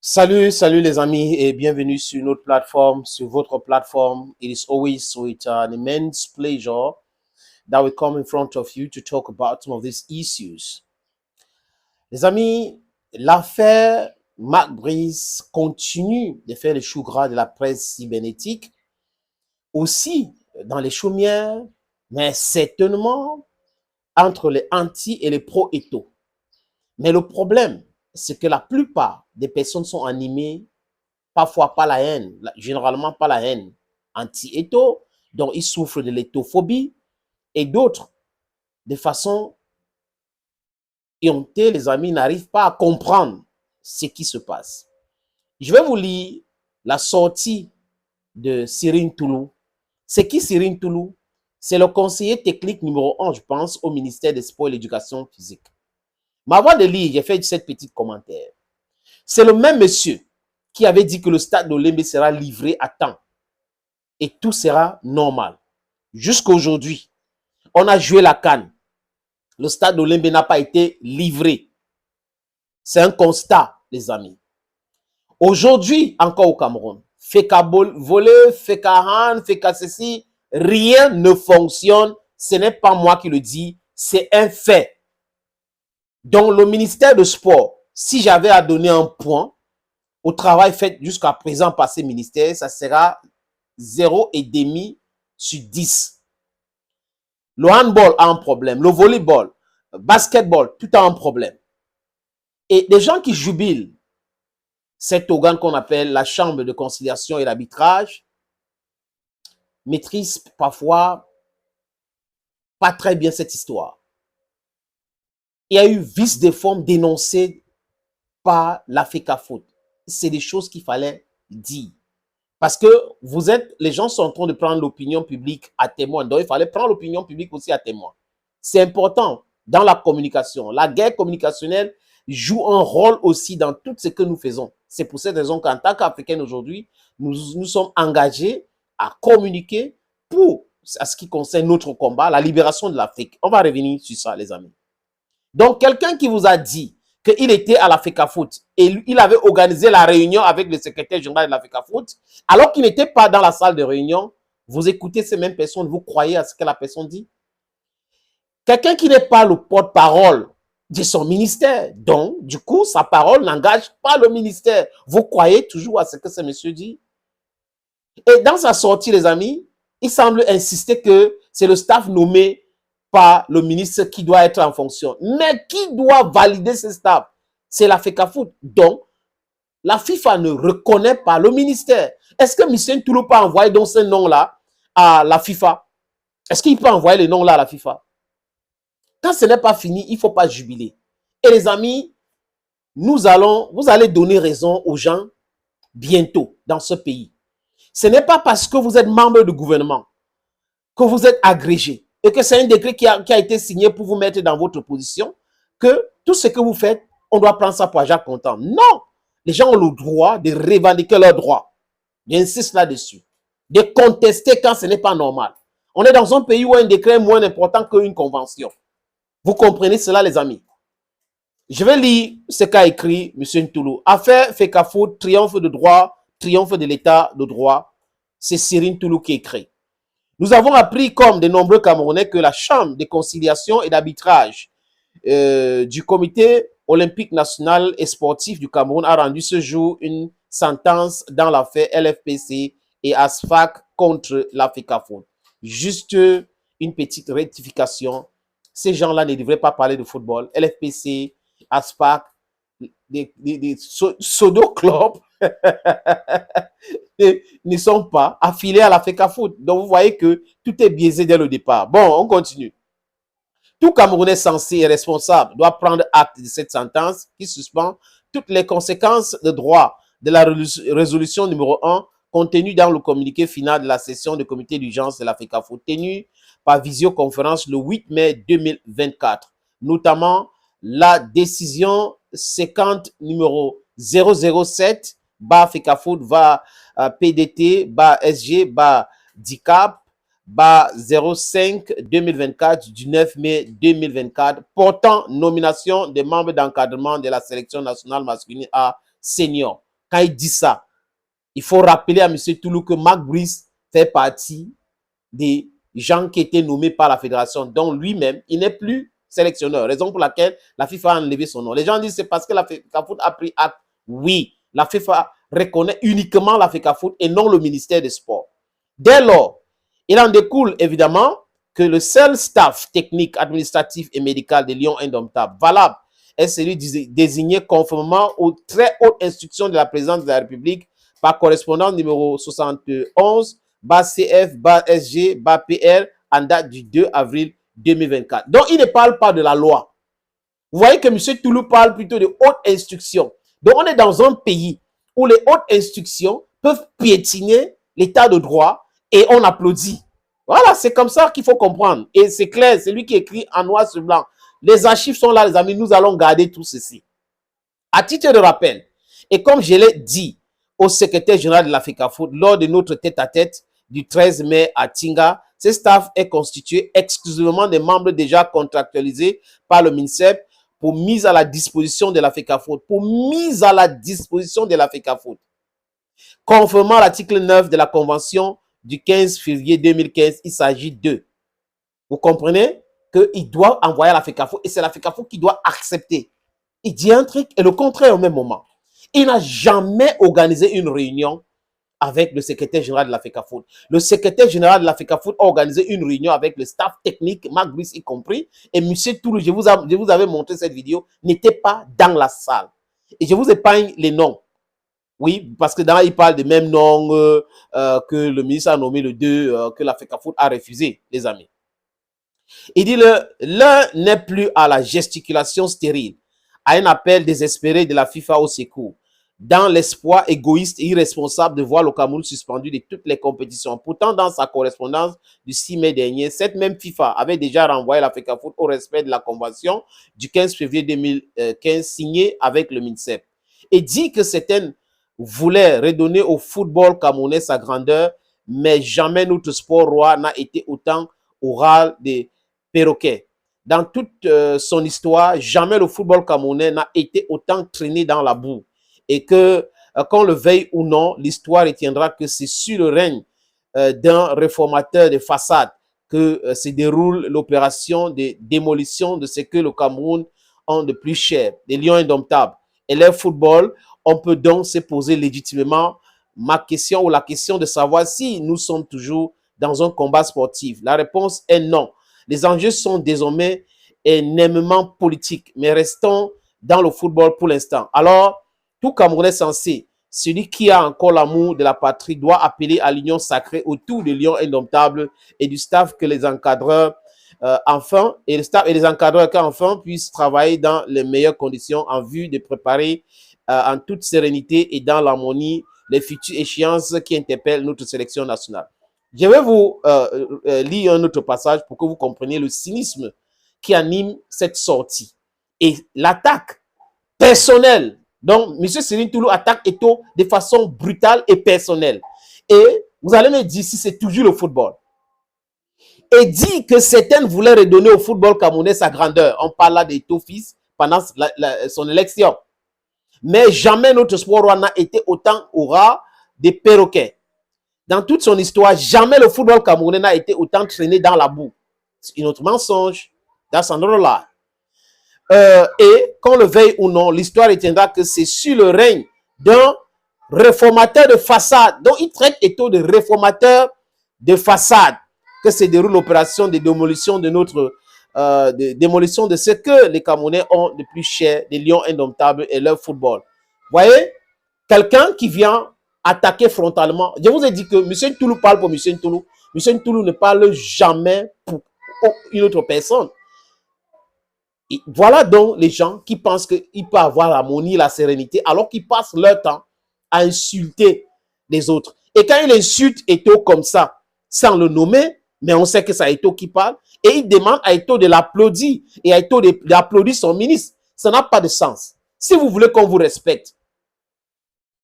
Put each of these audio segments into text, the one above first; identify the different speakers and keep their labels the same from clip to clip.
Speaker 1: Salut les amis et bienvenue sur notre plateforme, sur votre plateforme. It is always with an immense pleasure that we come in front of you to talk about some of these issues. Les amis, l'affaire Marc Brice continue de faire le chou gras de la presse cybernétique, aussi dans les chaumières, mais certainement entre les anti et les pro-éto. Mais le problème, c'est que la plupart des personnes sont animées parfois pas la haine, généralement pas la haine anti-étho, donc ils souffrent de l'étophobie, et d'autres, de façon éhontée, les amis n'arrivent pas à comprendre ce qui se passe. Je vais vous lire la sortie de Cyril Toulou. C'est qui Cyril Toulou? C'est le conseiller technique numéro 1, je pense, au ministère des Sports et de l'Éducation physique. Mais avant de lire, j'ai fait 7 petits commentaires. C'est le même monsieur qui avait dit que le stade d'Olembe sera livré à temps et tout sera normal. Jusqu'à aujourd'hui, on a joué la CAN. Le stade d'Olembe n'a pas été livré. C'est un constat, les amis. Aujourd'hui, encore au Cameroun, Feka voler, Feka hand, Feka ceci, rien ne fonctionne. Ce n'est pas moi qui le dis, c'est un fait. Donc, le ministère de Sport, si j'avais à donner un point au travail fait jusqu'à présent par ces ministères, ça sera 0,5 sur 10. Le handball a un problème, le volleyball, le basketball, tout a un problème. Et des gens qui jubilent cet organe qu'on appelle la chambre de conciliation et d'arbitrage maîtrisent parfois pas très bien cette histoire. Il y a eu vice de forme dénoncé par la FECAFOOT. C'est des choses qu'il fallait dire. Parce que les gens sont en train de prendre l'opinion publique à témoin. Donc, il fallait prendre l'opinion publique aussi à témoin. C'est important dans la communication. La guerre communicationnelle joue un rôle aussi dans tout ce que nous faisons. C'est pour cette raison qu'en tant qu'Africains aujourd'hui, nous sommes engagés à communiquer pour ce qui concerne notre combat, la libération de l'Afrique. On va revenir sur ça, les amis. Donc, quelqu'un qui vous a dit qu'il était à la FECAFOOT et il avait organisé la réunion avec le secrétaire général de la FECAFOOT, alors qu'il n'était pas dans la salle de réunion, vous écoutez ces mêmes personnes, vous croyez à ce que la personne dit? Quelqu'un qui n'est pas le porte-parole de son ministère, donc, du coup, sa parole n'engage pas le ministère. Vous croyez toujours à ce que ce monsieur dit? Et dans sa sortie, les amis, il semble insister que c'est le staff nommé par le ministre qui doit être en fonction. Mais qui doit valider ce staff? C'est la FECAFOOT. Donc, la FIFA ne reconnaît pas le ministère. Est-ce que M. Toulou peut envoyer donc ce nom-là à la FIFA? Est-ce qu'il peut envoyer le nom-là à la FIFA? Quand ce n'est pas fini, il ne faut pas jubiler. Et les amis, vous allez donner raison aux gens bientôt dans ce pays. Ce n'est pas parce que vous êtes membre du gouvernement que vous êtes agrégé et que c'est un décret qui a été signé pour vous mettre dans votre position que tout ce que vous faites, on doit prendre ça pour Jacques Content. Non! Les gens ont le droit de revendiquer leurs droits. J'insiste là-dessus. De contester quand ce n'est pas normal. On est dans un pays où un décret est moins important qu'une convention. Vous comprenez cela, les amis? Je vais lire ce qu'a écrit M. Ntoulou. Affaire FECAFOOT, triomphe de droit, triomphe de l'état de droit. C'est Cyril Ntoulou qui écrit. Nous avons appris, comme de nombreux Camerounais, que la Chambre de conciliation et d'arbitrage du Comité olympique national et sportif du Cameroun a rendu ce jour une sentence dans l'affaire LFPC et ASFAC contre la FECAFOOT. Juste une petite rectification. Ces gens-là ne devraient pas parler de football. LFPC, ASFAC, des pseudo-clubs ne sont pas affiliés à la FECAFOOT. Donc, vous voyez que tout est biaisé dès le départ. Bon, on continue. Tout Camerounais censé et responsable doit prendre acte de cette sentence qui suspend toutes les conséquences de droit de la résolution numéro 1 contenue dans le communiqué final de la session du comité d'urgence de la FECAFOOT tenue par visioconférence le 8 mai 2024, notamment la décision séquente numéro 007 FECAFOOT PDT SG DICAP 05-2024 du 9 mai 2024 portant nomination des membres d'encadrement de la sélection nationale masculine A senior. quand il dit ça, il faut rappeler à M. Toulou que Marc Brice fait partie des gens qui étaient nommés par la fédération, dont lui-même, il n'est plus sélectionneur. Raison pour laquelle la FIFA a enlevé son nom. Les gens disent c'est parce que la FECAFOOT a pris acte. Oui, la FIFA reconnaît uniquement la FECAFOOT et non le ministère des Sports. Dès lors, il en découle évidemment que le seul staff technique, administratif et médical des Lions Indomptables valable est celui désigné conformément aux très hautes instructions de la présidence de la République par correspondance numéro 71, bas CF, bas SG, bas PR, en date du 2 avril 2024. Donc, il ne parle pas de la loi. Vous voyez que M. Toulou parle plutôt de hautes instructions. Donc, on est dans un pays où les hautes instructions peuvent piétiner l'état de droit et on applaudit. Voilà, c'est comme ça qu'il faut comprendre. Et c'est clair, c'est lui qui écrit en noir sur blanc. Les archives sont là, les amis, nous allons garder tout ceci. À titre de rappel, et comme je l'ai dit au secrétaire général de la FECAFOOT lors de notre tête-à-tête du 13 mai à Tinga, ce staff est constitué exclusivement des membres déjà contractualisés par le MINSEP pour mise à la disposition de la FECAFOOT. Conformément à l'article 9 de la Convention du 15 février 2015, il s'agit d'eux. Vous comprenez qu'il doit envoyer à la FECAFOOT et c'est la FECAFOOT qui doit accepter. Il dit un truc et le contraire au même moment. Il n'a jamais organisé une réunion avec le secrétaire général de la FECAFOOT. Le secrétaire général de la FECAFOOT a organisé une réunion avec le staff technique, Marc Brice y compris, et M. Toulou, je vous avais montré cette vidéo, n'était pas dans la salle. Et je vous épargne les noms. Oui, parce que dans il parle des mêmes noms que le ministre a nommé le 2, que la FECAFOOT a refusé, les amis. Il dit l'un n'est plus à la gesticulation stérile, à un appel désespéré de la FIFA au secours, dans l'espoir égoïste et irresponsable de voir le Cameroun suspendu de toutes les compétitions. Pourtant, dans sa correspondance du 6 mai dernier, cette même FIFA avait déjà renvoyé la FECAFOOT au respect de la convention du 15 février 2015 signée avec le MINSEP et dit que certaines voulaient redonner au football camerounais sa grandeur, mais jamais notre sport roi n'a été autant au râle des perroquets. Dans toute son histoire, jamais le football camerounais n'a été autant traîné dans la boue. Et que, qu'on le veuille ou non, l'histoire retiendra que c'est sur le règne d'un réformateur de façade que se déroule l'opération de démolition de ce que le Cameroun a de plus cher, des Lions Indomptables. Et leur football, on peut donc se poser légitimement ma question ou la question de savoir si nous sommes toujours dans un combat sportif. La réponse est non. Les enjeux sont désormais énormément politiques, mais restons dans le football pour l'instant. Alors, tout Camerounais sensé, celui qui a encore l'amour de la patrie doit appeler à l'union sacrée autour des Lions Indomptables et du staff que les encadreurs les encadreurs qu'enfin puissent travailler dans les meilleures conditions en vue de préparer en toute sérénité et dans l'harmonie les futures échéances qui interpellent notre sélection nationale. Je vais vous lire un autre passage pour que vous compreniez le cynisme qui anime cette sortie et l'attaque personnelle. Donc, M. Cyril Toulou attaque Eto'o de façon brutale et personnelle. Et vous allez me dire si c'est toujours le football. Et dit que certaines voulaient redonner au football camerounais sa grandeur. On parle là d'Eto'o fils pendant son élection. Mais jamais notre sport n'a été autant au ras des perroquets. Dans toute son histoire, jamais le football camerounais n'a été autant traîné dans la boue. C'est un autre mensonge. That's another lie. Et qu'on le veuille ou non, l'histoire retiendra que c'est sur le règne d'un réformateur de façade. Donc, il traite Eto'o de réformateur de façade que se déroule l'opération de démolition de démolition de ce que les Camerounais ont de plus cher, des Lions Indomptables et leur football. Vous voyez, quelqu'un qui vient attaquer frontalement. Je vous ai dit que M. Toulou parle pour M. Toulou. M. Toulou ne parle jamais pour une autre personne. Et voilà donc les gens qui pensent qu'ils peuvent avoir l'harmonie, la sérénité, alors qu'ils passent leur temps à insulter les autres. Et quand il insulte Eto'o comme ça, sans le nommer, mais on sait que c'est Eto'o qui parle, et il demande à Eto'o de l'applaudir, et à Eto'o d'applaudir son ministre. Ça n'a pas de sens. Si vous voulez qu'on vous respecte,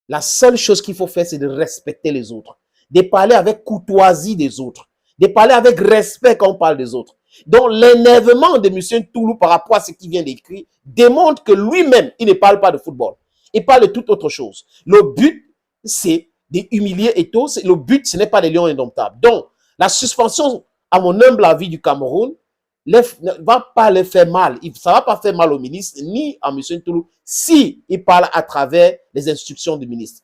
Speaker 1: la seule chose qu'il faut faire, c'est de respecter les autres, de parler avec courtoisie des autres, de parler avec respect quand on parle des autres. Donc, l'énervement de M. Toulou par rapport à ce qu'il vient d'écrire démontre que lui-même, il ne parle pas de football. Il parle de toute autre chose. Le but, c'est d'humilier Eto'o. Le but, ce n'est pas des lions indomptables. Donc, la suspension, à mon humble avis du Cameroun, ne va pas les faire mal. Ça ne va pas faire mal au ministre, ni à M. Ntoulou, si il parle à travers les instructions du ministre.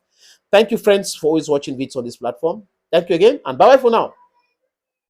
Speaker 1: Thank you, friends, for always watching videos on this platform. Thank you again, and bye-bye for now.